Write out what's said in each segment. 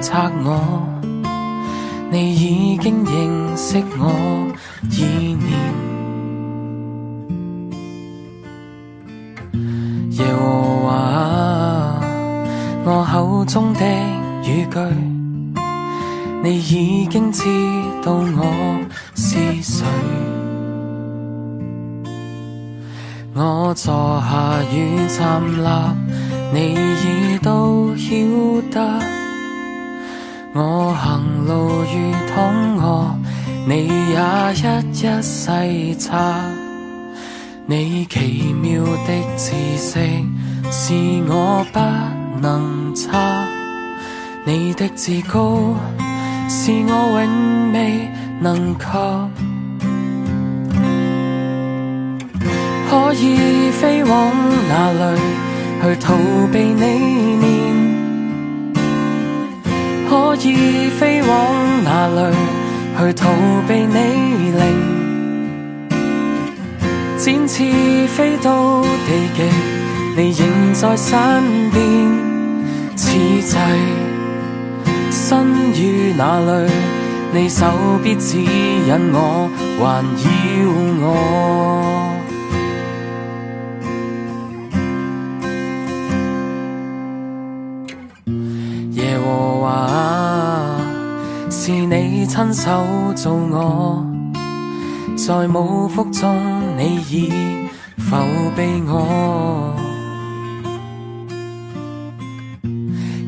責我，你已經認識我意念。耶和華啊，我口中的語句，你已經知道我是誰。我坐下與站立，你已都曉得。我行路如躺臥，你也一一細察。你奇妙的知識是我不能測，你的至高是我永未能及。可以飛往哪裏去逃避你面？可以飛往哪裏去逃避你靈？展翅飛到地極，你仍在身邊。此際身於哪裏，你手必指引我，環繞我。耶和華啊，是你親手造我，在母腹中你已扶庇我。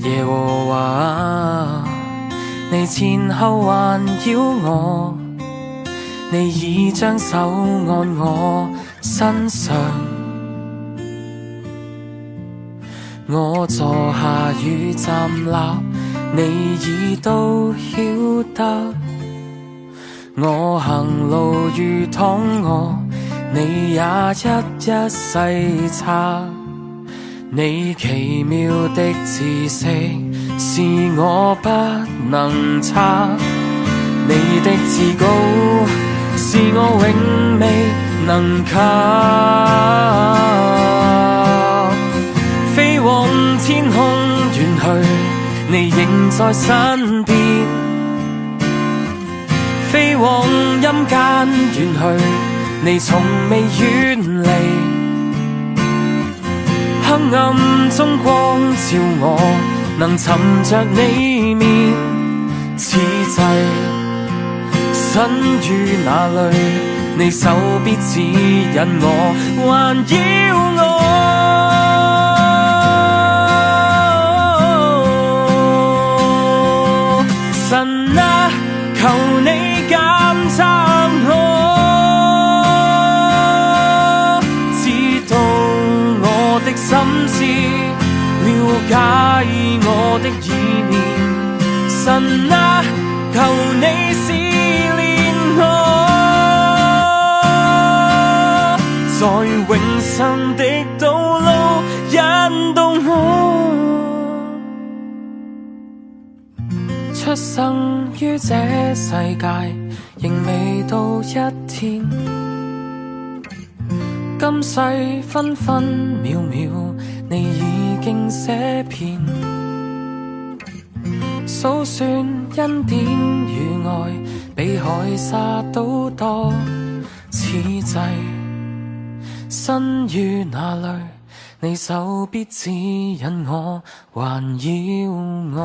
耶和華啊，你前後環繞我，你已將手按我身上。我坐下與站立，你已都曉得。我行路如躺臥，你也一一細察。你奇妙的知識是我不能測，你的至高是我永未能及。飛往天空遠去，你仍在身邊。飛往陰間遠去，你從未遠離。黑暗中光照我，能尋着你面。此際身於哪裏，你手必指引我，環繞我。神啊，求你監察我，知道我的心思，了解我的意念。神啊，求你試煉我，在永生的道路引導我。出生於這世界，仍未到一天。今世分分秒秒，你已經寫遍。數算恩典與愛，比海沙都多。此際身於哪裏，你手必指引我，環繞我。